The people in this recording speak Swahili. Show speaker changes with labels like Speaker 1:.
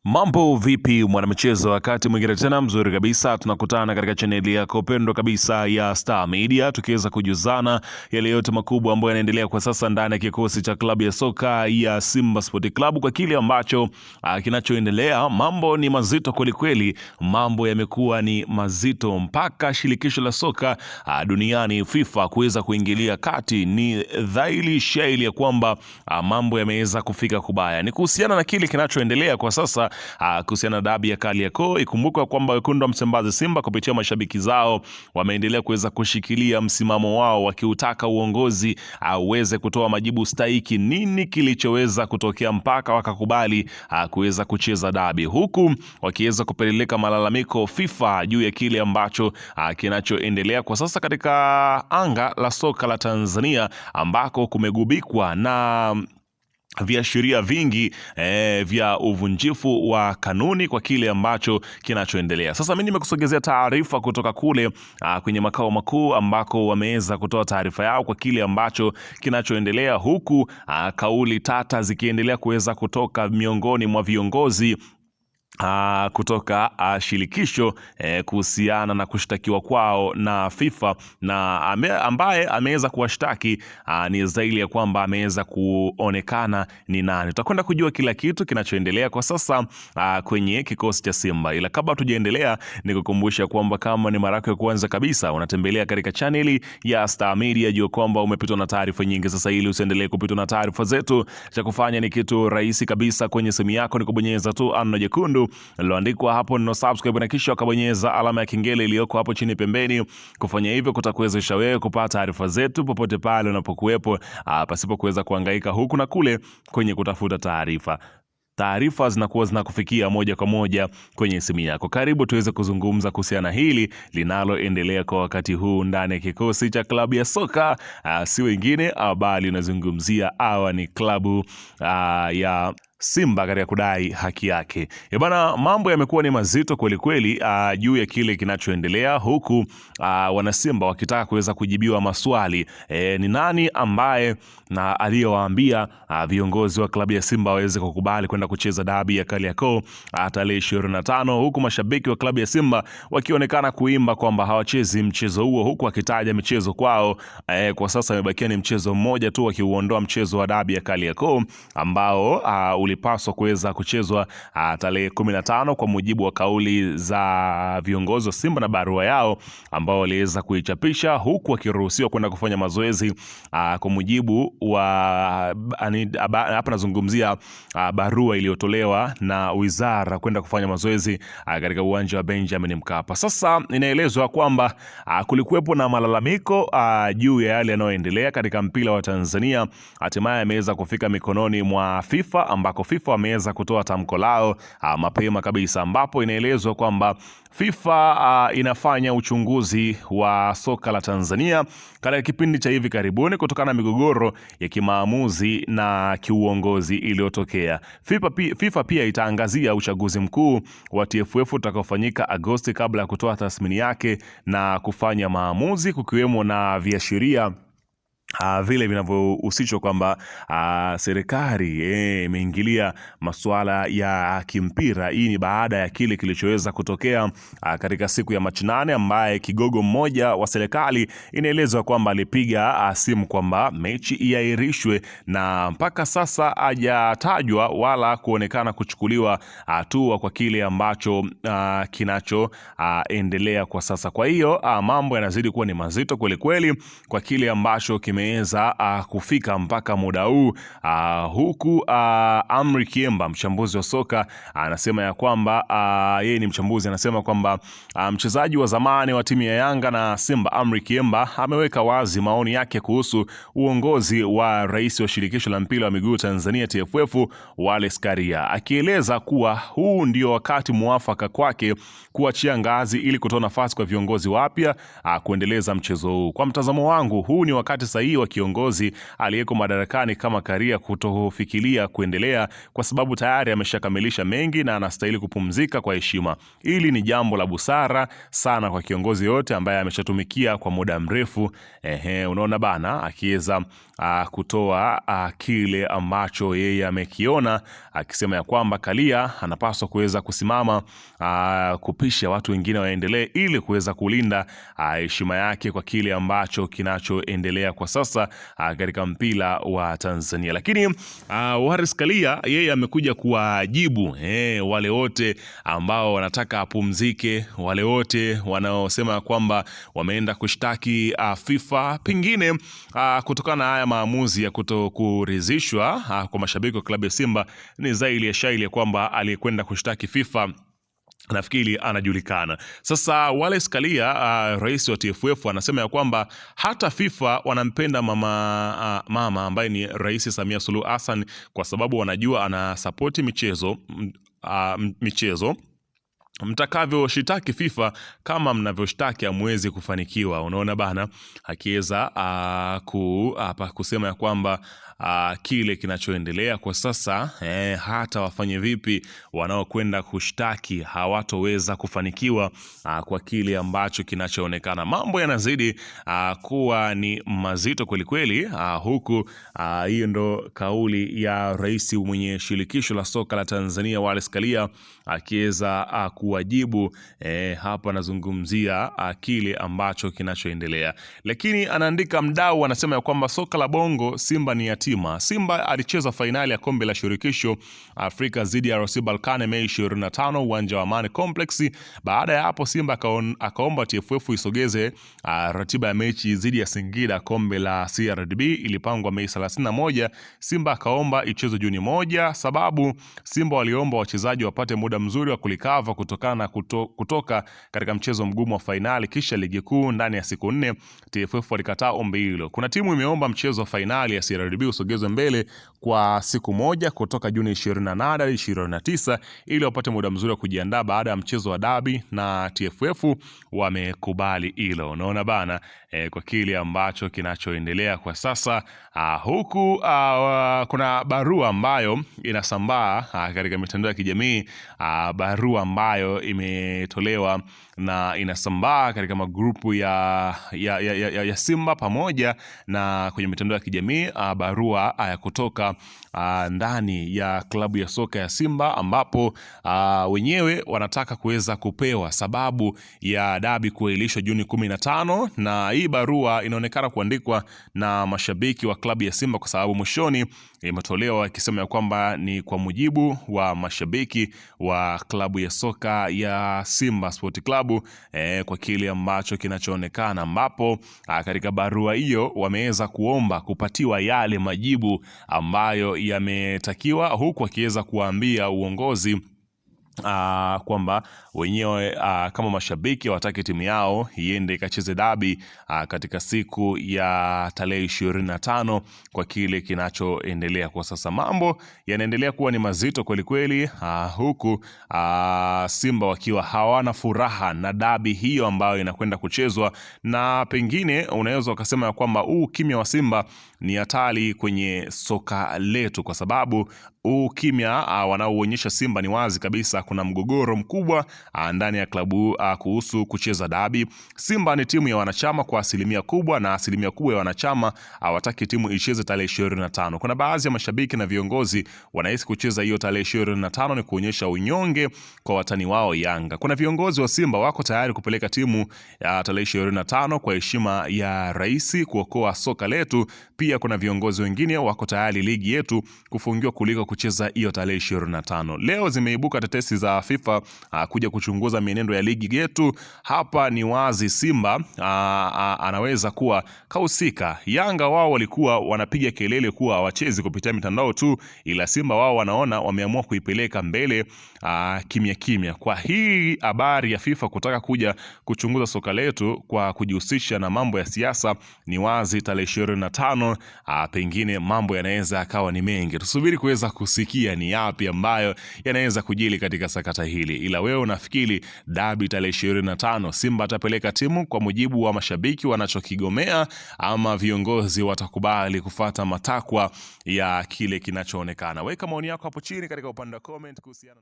Speaker 1: Mambo vipi mwanamichezo, wakati mwingine tena mzuri kabisa tunakutana katika chaneli yako pendwa kabisa ya Star Media, tukiweza kujuzana yale yote makubwa ambayo yanaendelea kwa sasa ndani ya kikosi cha klabu ya soka ya Simba Sport Club. Kwa kile ambacho kinachoendelea, mambo ni mazito kwelikweli, mambo yamekuwa ni mazito mpaka shirikisho la soka duniani FIFA kuweza kuingilia kati. Ni dhahiri shairi ya kwamba mambo yameweza kufika kubaya. Ni kuhusiana na kile kinachoendelea kwa sasa kuhusiana na dabi ya Kariakoo. Ikumbuka kwamba wekundu wa Msimbazi Simba kupitia mashabiki zao wameendelea kuweza kushikilia msimamo wao, wakiutaka uongozi uweze kutoa majibu stahiki, nini kilichoweza kutokea mpaka wakakubali kuweza kucheza dabi, huku wakiweza kupeleka malalamiko FIFA juu ya kile ambacho kinachoendelea kwa sasa katika anga la soka la Tanzania, ambako kumegubikwa na viashiria vingi vya uvunjifu wa kanuni kwa kile ambacho kinachoendelea. Sasa mimi nimekusogezea taarifa kutoka kule kwenye makao makuu, ambako wameweza kutoa taarifa yao kwa kile ambacho kinachoendelea, huku kauli tata zikiendelea kuweza kutoka miongoni mwa viongozi kutoka shirikisho kuhusiana na kushtakiwa kwao na FIFA, na ambaye ameweza kuwashtaki ni zaidi ya kwamba ameweza kuonekana ni nani. Tutakwenda kujua kila kitu kinachoendelea kwa sasa kwenye kikosi cha Simba, ila kabla tujaendelea nikukumbusha kwamba kama ni mara yako ya kwanza kabisa unatembelea katika chaneli ya Star Media, jua kwamba umepitwa na taarifa nyingi. Sasa ili usiendelee kupitwa na taarifa zetu, cha kufanya ni kitu rahisi kabisa. Kwenye simu yako ni kubonyeza tu alama nyekundu iliyoandikwa hapo neno subscribe, na kisha ukabonyeza alama ya kengele iliyoko hapo chini pembeni. Kufanya hivyo kutakuwezesha wewe kupata taarifa zetu popote pale unapokuwepo, pasipo kuweza kuhangaika huku na kule kwenye kutafuta taarifa. Taarifa zinakuwa zinakufikia moja kwa moja kwenye simu yako. Karibu tuweze kuzungumza kuhusiana hili linaloendelea kwa wakati huu ndani ya kikosi cha klabu ya soka, si wengine bali unazungumzia ni klabu ya Simba katika kudai haki yake. Bana, mambo yamekuwa ni mazito kweli kweli juu ya kile kinachoendelea, huku wana Simba wakitaka kuweza kujibiwa maswali, ni nani ambaye na aliyowaambia viongozi wa klabu ya Simba waweze kukubali kwenda kucheza dabi ya Kariakoo tarehe 25, huku mashabiki wa klabu ya Simba wakionekana kuimba kwamba hawachezi mchezo huo, huku wakitaja michezo kwao kwa sasa imebakia ni mchezo mmoja tu, wakiuondoa mchezo wa dabi ya Kariakoo ambao ulipaswa kuweza kuchezwa tarehe 15 kwa mujibu wa kauli za viongozi wa Simba na barua yao ambao waliweza kuichapisha, huku wakiruhusiwa kwenda kufanya mazoezi kwa mujibu wa hapa nazungumzia barua iliyotolewa na wizara kwenda kufanya mazoezi katika uwanja wa Benjamin Mkapa. Sasa inaelezwa kwamba kulikuwepo na malalamiko juu ya yale yanayoendelea katika mpira wa Tanzania, hatimaye ameweza kufika mikononi mwa FIFA, ambako FIFA wameweza kutoa tamko lao mapema kabisa, ambapo inaelezwa kwamba FIFA inafanya uchunguzi wa soka la Tanzania katika kipindi cha hivi karibuni kutokana na migogoro ya kimaamuzi na kiuongozi iliyotokea. FIFA pia itaangazia uchaguzi mkuu wa TFF utakaofanyika Agosti kabla ya kutoa tathmini yake na kufanya maamuzi, kukiwemo na viashiria vile vinavyohusishwa kwamba serikali imeingilia masuala ya kimpira. Hii ni baada ya kile kilichoweza kutokea katika siku ya Machi 8, ambaye kigogo mmoja wa serikali inaelezwa kwamba alipiga simu kwamba mechi iahirishwe, na mpaka sasa hajatajwa wala kuonekana kuchukuliwa hatua kwa kile ambacho kinachoendelea kwa sasa. Kwa hiyo mambo yanazidi kuwa ni mazito kweli kweli kwa kile ambacho kimeweza kufika mpaka muda huu, huku Amri Kiemba, mchambuzi wa soka, anasema ya kwamba yeye ni mchambuzi, anasema kwamba mchezaji wa zamani wa timu ya Yanga na Simba Amri Kiemba ameweka wazi maoni yake kuhusu uongozi wa rais wa shirikisho la mpira wa miguu Tanzania TFF Wallace Karia, akieleza kuwa huu ndio wakati muafaka kwake kuachia ngazi ili kutoa nafasi kwa viongozi wapya kuendeleza mchezo huu. Kwa mtazamo wangu, huu ni wakati sahihi sahihi wa kiongozi aliyeko madarakani kama Karia kutofikiria kuendelea, kwa sababu tayari ameshakamilisha mengi na anastahili kupumzika kwa heshima. Hili ni jambo la busara sana kwa kiongozi yote ambaye ameshatumikia kwa muda mrefu. Unaona bana, akiweza kutoa kile ambacho yeye amekiona, akisema ya kwamba Karia anapaswa kuweza kusimama kupisha watu wengine waendelee, ili kuweza kulinda heshima yake kwa kile ambacho kinachoendelea kwa sasa katika mpira wa Tanzania. Lakini Wallace Karia yeye amekuja kuwajibu wale wote ambao wanataka apumzike, wale wote wanaosema kwamba wameenda kushtaki FIFA, pengine kutokana na haya maamuzi ya kutokuridhishwa kwa mashabiki wa klabu ya Simba. Ni zaidi ya shaili ya kwamba aliyekwenda kushtaki FIFA nafikiri anajulikana. Sasa Wallace Karia, rais wa TFF, anasema ya kwamba hata FIFA wanampenda mama ambaye ni Rais Samia Suluhu Hassan, kwa sababu wanajua ana support michezo. Mtakavyoshitaki FIFA kama mnavyoshtaki hamwezi kufanikiwa. Unaona bana, akiweza kusema ya kwamba kile kinachoendelea kwa sasa hata wafanye vipi wanaokwenda kushtaki hawatoweza kufanikiwa kwa kile ambacho kinachoonekana. Mambo yanazidi kuwa ni mazito kweli kweli, huku hiyo ndo kauli ya rais mwenye shirikisho la soka la Tanzania Wallace Karia akiweza kuwajibu. Hapa anazungumzia kile ambacho kinachoendelea, lakini anaandika mdau anasema ya kwamba soka la Bongo Simba ni yatima. Simba alicheza fainali ya kombe la shirikisho Afrika dhidi ya RS Berkane Mei 25 uwanja wa Amani Complex. Baada ya hapo Simba akaomba TFF isogeze ratiba ya mechi dhidi ya Singida. Kombe la CRDB ilipangwa Mei 31, Simba akaomba ichezwe Juni 1, sababu Simba waliomba wachezaji wapate muda mzuri wa kulikava kutokana na kutoka katika mchezo mgumu wa fainali kisha ligi kuu ndani ya siku 4. TFF walikataa ombi hilo. Kuna timu imeomba mchezo wa fainali ya CRDB usogezwe mbele kwa siku moja kutoka Juni 28 hadi 29 ili wapate muda mzuri wa kujiandaa baada ya mchezo wa dabi, na TFF wamekubali hilo. Unaona bana, kwa kile ambacho kinachoendelea kwa sasa, huku kuna barua ambayo inasambaa katika mitandao ya kijamii, barua ambayo imetolewa na inasambaa katika magrupu ya Simba pamoja na kwenye mitandao ya kijamii, barua ya kutoka ndani ya klabu ya soka ya Simba, ambapo wenyewe wanataka kuweza kupewa sababu ya dabi kuahirishwa Juni 15, na hii barua inaonekana kuandikwa na mashabiki wa klabu ya Simba, kwa sababu mwishoni imetolewa ikisema ya kwamba ni kwa mujibu wa mashabiki wa klabu ya soka ya Simba Sport Club, kwa kile ambacho kinachoonekana, ambapo katika barua hiyo wameweza kuomba kupatiwa yale majibu ambayo yametakiwa, huku akiweza kuambia uongozi kwamba wenyewe kama mashabiki wataki timu yao iende ikacheze dabi katika siku ya tarehe 25 kwa kile kinachoendelea kwa sasa. Mambo yanaendelea kuwa ni mazito kweli kweli, huku Simba wakiwa hawana furaha na dabi hiyo ambayo inakwenda kuchezwa, na pengine unaweza ukasema ya kwamba kimya wa Simba ni hatari kwenye soka letu, kwa sababu kimya wanaoonyesha Simba ni wazi kabisa kuna mgogoro mkubwa ndani ya klabu kuhusu kucheza dabi. Simba ni timu ya wanachama kwa asilimia kubwa, na asilimia kubwa ya wanachama hawataki timu icheze tarehe 25. Kuna baadhi ya mashabiki na viongozi wanahisi kucheza hiyo tarehe 25 ni kuonyesha unyonge kwa watani wao Yanga. Kuna viongozi wa Simba wako tayari kupeleka timu ya tarehe 25 kwa heshima ya rais, kuokoa soka letu. Pia kuna viongozi wengine wako tayari ligi yetu kufungiwa kuliko kucheza hiyo tarehe 25. Leo zimeibuka tetesi za FIFA kuja kuchunguza mienendo ya ligi yetu. Hapa ni wazi Simba anaweza kuwa kahusika. Yanga wao walikuwa wanapiga kelele kuwa hawachezi kupitia mitandao tu, ila Simba wao wanaona wameamua kuipeleka mbele kimya kimya. Kwa hii habari ya FIFA kutaka kuja kuchunguza soka letu kwa kujihusisha na mambo ya siasa, ni wazi tarehe 25 pengine mambo yanaweza akawa ni mengi. Tusubiri kuweza kusikia ni yapi ambayo yanaweza kujili katika katika sakata hili. Ila wewe unafikiri dabi tarehe 25 Simba atapeleka timu kwa mujibu wa mashabiki wanachokigomea, ama viongozi watakubali kufata matakwa ya kile kinachoonekana? Weka maoni yako hapo chini katika upande wa comment kuhusiana na